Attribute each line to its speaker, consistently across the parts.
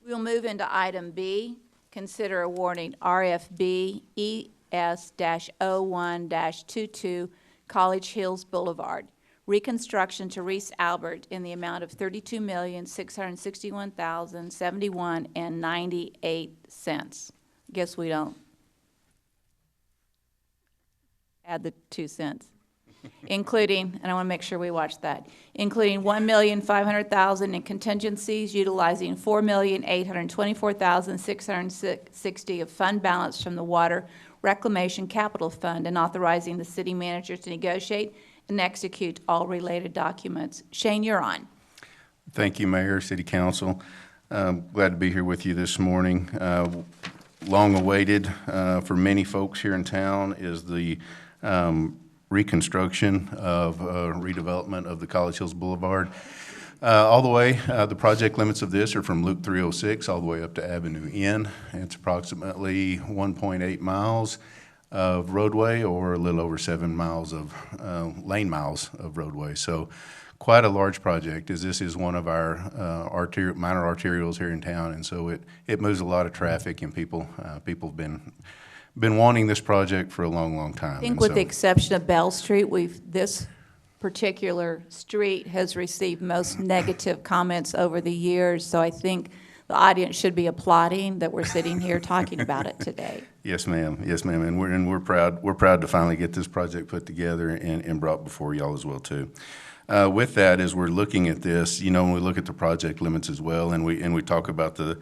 Speaker 1: We'll move into item B, consider awarding RFB ES-01-22 College Hills Boulevard, reconstruction to Reese Albert in the amount of $32,661,071.98. Guess we don't add the 2 cents. Including, and I want to make sure we watch that, including $1,500,000 in contingencies, utilizing $4,824,660 of fund balance from the Water Reclamation Capital Fund, and authorizing the city manager to negotiate and execute all related documents. Shane, you're on.
Speaker 2: Thank you, Mayor, City Council. Glad to be here with you this morning. Long awaited for many folks here in town is the reconstruction of redevelopment of the College Hills Boulevard. All the way, the project limits of this are from Loop 306 all the way up to Avenue N. It's approximately 1.8 miles of roadway, or a little over 7 miles of lane miles of roadway. So quite a large project, as this is one of our minor arterials here in town, and so it moves a lot of traffic, and people have been wanting this project for a long time.
Speaker 1: I think with the exception of Bell Street, this particular street has received most negative comments over the years, so I think the audience should be applauding that we're sitting here talking about it today.
Speaker 2: Yes, ma'am. Yes, ma'am. And we're proud to finally get this project put together and brought before y'all as well too. With that, as we're looking at this, when we look at the project limits as well, and we talk about the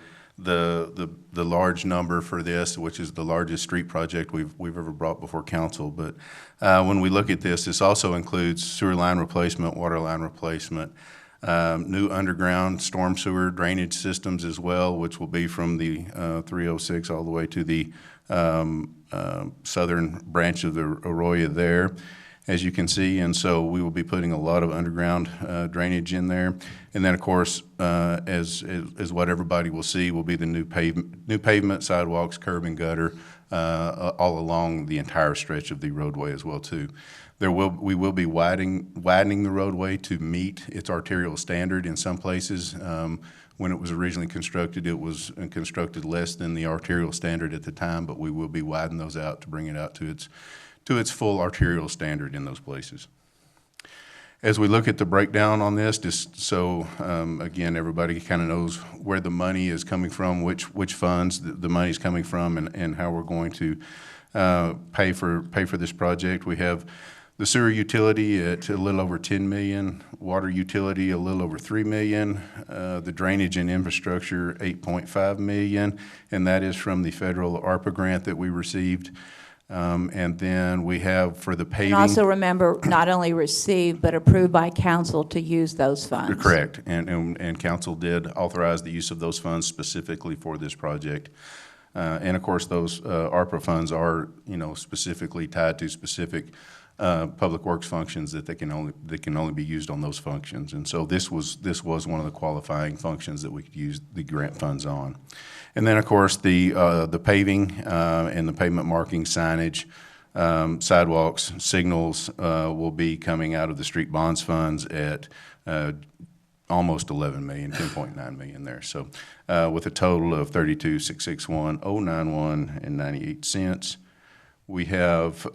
Speaker 2: large number for this, which is the largest street project we've ever brought before council. But when we look at this also includes sewer line replacement, water line replacement, new underground storm sewer drainage systems as well, which will be from the 306 all the way to the southern branch of the Arroyo there, as you can see. And so we will be putting a lot of underground drainage in there. And then, of course, as what everybody will see, will be the new pavement, sidewalks, curb and gutter, all along the entire stretch of the roadway as well too. We will be widening the roadway to meet its arterial standard. In some places, when it was originally constructed, it was constructed less than the arterial standard at the time, but we will be widening those out to bring it out to its full arterial standard in those places. As we look at the breakdown on this, just so again everybody kind of knows where the money is coming from, which funds the money is coming from, and how we're going to pay for this project. We have the sewer utility at a little over $10 million, water utility a little over $3 million, the drainage and infrastructure $8.5 million, and that is from the federal ARPA grant that we received. And then we have for the paving.
Speaker 1: And also remember, not only received, but approved by council to use those funds.
Speaker 2: Correct. And council did authorize the use of those funds specifically for this project. And of course, those ARPA funds are, specifically tied to specific public works functions that they can only be used on those functions. And so this was one of the qualifying functions that we could use the grant funds on. And then, of course, the paving and the pavement marking, signage, sidewalks, signals will be coming out of the street bonds funds at almost $11 million, $10.9 million there. So with a total of $32,661,091.98. We have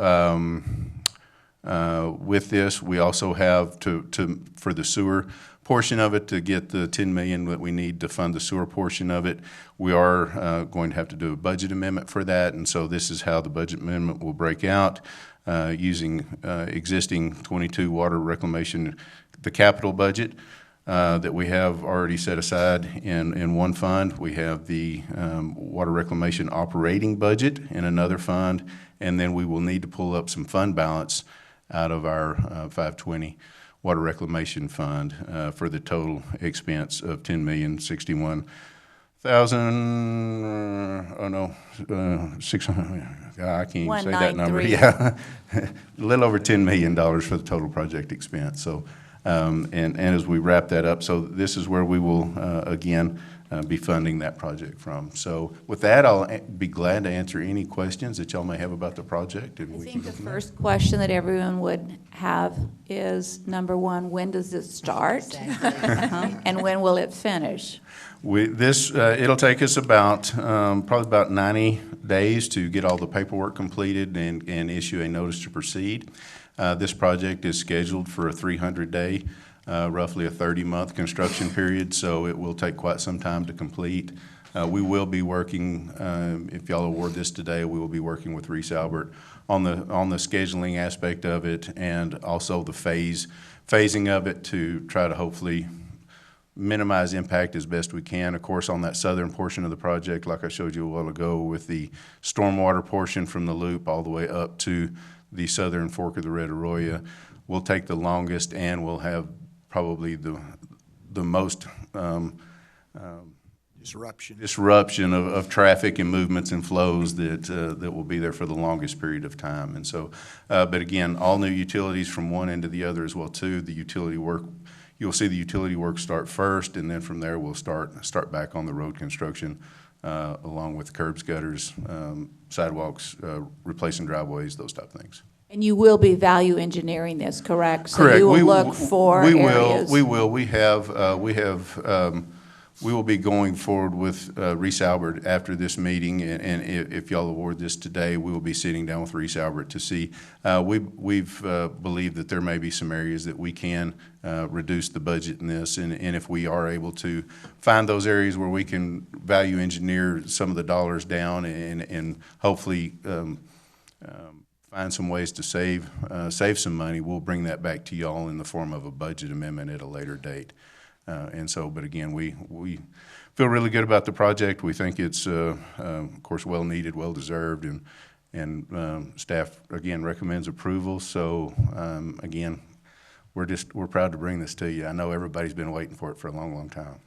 Speaker 2: with this, we also have for the sewer portion of it, to get the $10 million that we need to fund the sewer portion of it, we are going to have to do a budget amendment for that. And so this is how the budget amendment will break out, using existing 22 water reclamation, the capital budget that we have already set aside in one fund. We have the water reclamation operating budget in another fund, and then we will need to pull up some fund balance out of our 520 Water Reclamation Fund for the total expense of $10,061,000. 600. I can't even say that number. Yeah, a little over $10 million for the total project expense. So, and as we wrap that up, so this is where we will again be funding that project from. So with that, I'll be glad to answer any questions that y'all may have about the project. And
Speaker 1: I think the first question that everyone would have is, number one, when does it start?
Speaker 3: Exactly.
Speaker 1: And when will it finish?
Speaker 2: It'll take us about, probably about 90 days to get all the paperwork completed and issue a notice to proceed. This project is scheduled for a 300-day, roughly a 30-month construction period, so it will take quite some time to complete. We will be working, if y'all award this today, we will be working with Reese Albert on the scheduling aspect of it and also the phasing of it to try to hopefully minimize impact as best we can. Of course, on that southern portion of the project, like I showed you a while ago, with the stormwater portion from the loop all the way up to the southern fork of the Red Arroyo, will take the longest and will have probably the most disruption of traffic and movements and flows that will be there for the longest period of time. And so, but again, all new utilities from one end to the other as well too. The utility work, you'll see the utility work start first, and then from there we'll start back on the road construction, along with curbs, gutters, sidewalks, replacing driveways, those type of things.
Speaker 1: And you will be value engineering this, correct? So
Speaker 2: Correct.
Speaker 1: you will look for areas.
Speaker 2: We will. We will be going forward with Reese Albert after this meeting, and if y'all award this today, we will be sitting down with Reese Albert to see. We've believed that there may be some areas that we can reduce the budget in this, and if we are able to find those areas where we can value engineer some of the dollars down and hopefully find some ways to save some money, we'll bring that back to y'all in the form of a budget amendment at a later date. And so, but again, we feel really good about the project. We think it's, of course, well needed, well deserved, and staff again recommends approval. So again, we're proud to bring this to you. I know everybody's been waiting for it for a long, long time.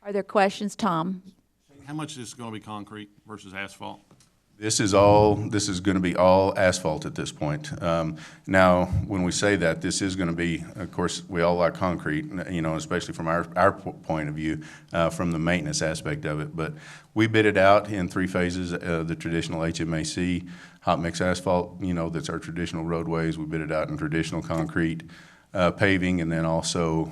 Speaker 1: Are there questions, Tom?
Speaker 3: How much is this going to be concrete versus asphalt?
Speaker 2: This is going to be all asphalt at this point. Now, when we say that, this is going to be, of course, we all like concrete, you know, especially from our point of view, from the maintenance aspect of it. But we bid it out in 3 phases, the traditional HMAC, hot mix asphalt, you know, that's our traditional roadways. We bid it out in traditional concrete paving, and then also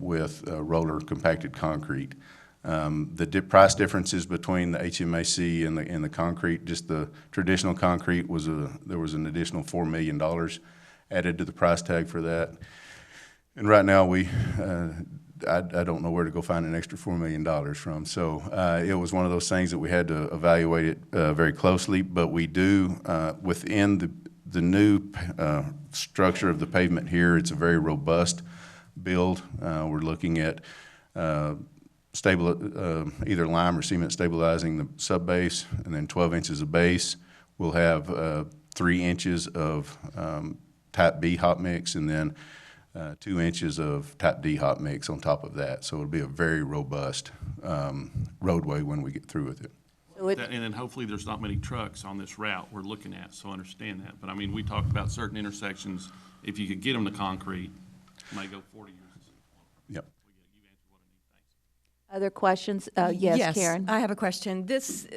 Speaker 2: with roller compacted concrete. The price differences between the HMAC and the concrete, just the traditional concrete, there was an additional $4 million added to the price tag for that. And right now I don't know where to go find an extra $4 million from. So it was one of those things that we had to evaluate it very closely. But we do, within the new structure of the pavement here, it's a very robust build. We're looking at either lime or cement stabilizing the sub base, and then 12 inches of base. We'll have 3 inches of type B hot mix, and then 2 inches of type D hot mix on top of that. So it'll be a very robust roadway when we get through with it.
Speaker 3: And then hopefully there's not many trucks on this route we're looking at, so understand that. But I mean, we talked about certain intersections, if you could get them to concrete, it might go 40 years.
Speaker 2: Yep.
Speaker 1: Other questions? Yes, Karen.
Speaker 4: I have a question. This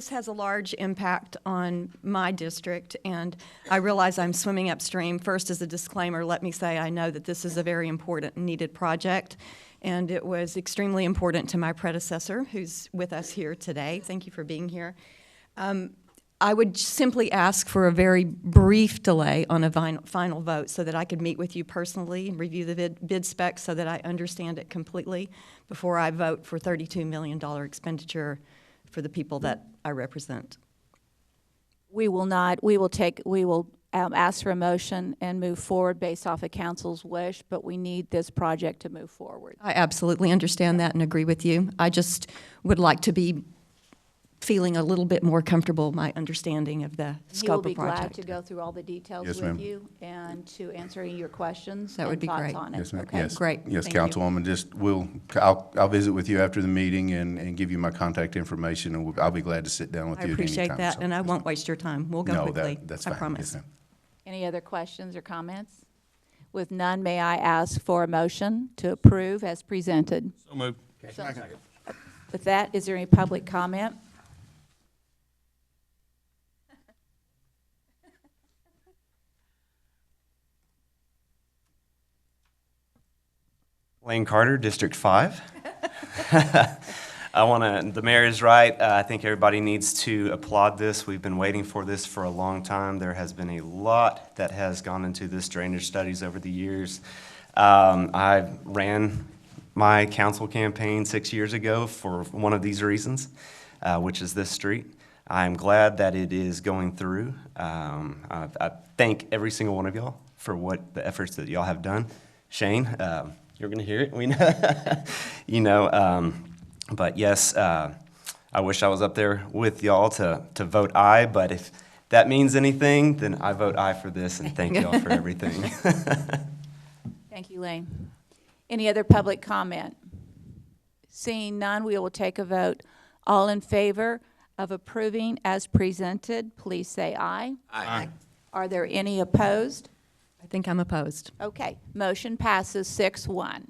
Speaker 4: has a large impact on my district, and I realize I'm swimming upstream. First, as a disclaimer, let me say I know that this is a very important and needed project, and it was extremely important to my predecessor, who's with us here today. Thank you for being here. I would simply ask for a very brief delay on a final vote so that I could meet with you personally and review the bid specs so that I understand it completely before I vote for $32 million expenditure for the people that I represent.
Speaker 1: We will not. We will ask for a motion and move forward based off of council's wish, but we need this project to move forward.
Speaker 4: I absolutely understand that and agree with you. I just would like to be feeling a little bit more comfortable, my understanding of the scope of project.
Speaker 1: He will be glad to go through all the details
Speaker 2: Yes,
Speaker 1: with
Speaker 2: ma'am.
Speaker 1: you and to answer any of your questions
Speaker 4: That would
Speaker 1: and
Speaker 4: be
Speaker 1: thoughts
Speaker 4: great.
Speaker 1: on it.
Speaker 2: Yes, ma'am.
Speaker 1: Okay?
Speaker 2: Yes.
Speaker 4: Great.
Speaker 2: Yes,
Speaker 4: Thank you.
Speaker 2: Councilwoman. I'll visit with you after the meeting and give you my contact information, and I'll be glad to sit down with
Speaker 4: I
Speaker 2: you at any
Speaker 4: appreciate
Speaker 2: time.
Speaker 4: that,
Speaker 2: So,
Speaker 4: and I
Speaker 2: yes,
Speaker 4: won't
Speaker 2: ma'am.
Speaker 4: waste your time. We'll go
Speaker 2: No,
Speaker 4: quickly.
Speaker 2: that's
Speaker 4: I
Speaker 2: fine.
Speaker 4: promise.
Speaker 2: Yes, ma'am.
Speaker 1: Any other questions or comments? With none, may I ask for a motion to approve as presented?
Speaker 3: So moved.
Speaker 1: With that, is there any public comment?
Speaker 5: Wayne Carter, District 5. The mayor is right. I think everybody needs to applaud this. We've been waiting for this for a long time. There has been a lot that has gone into this drainage studies over the years. I ran my council campaign 6 years ago for one of these reasons, which is this street. I'm glad that it is going through. I thank every single one of y'all for what the efforts that y'all have done. Shane, you're going to hear it. We know, but yes, I wish I was up there with y'all to vote aye. But if that means anything, then I vote aye for this, and thank y'all for everything.
Speaker 1: Thank you, Lane. Any other public comment? Seeing none, we will take a vote. All in favor of approving as presented, please say aye.
Speaker 6: Aye.
Speaker 1: Are there any opposed?
Speaker 4: I think I'm opposed.
Speaker 1: Okay, motion passes 6-1.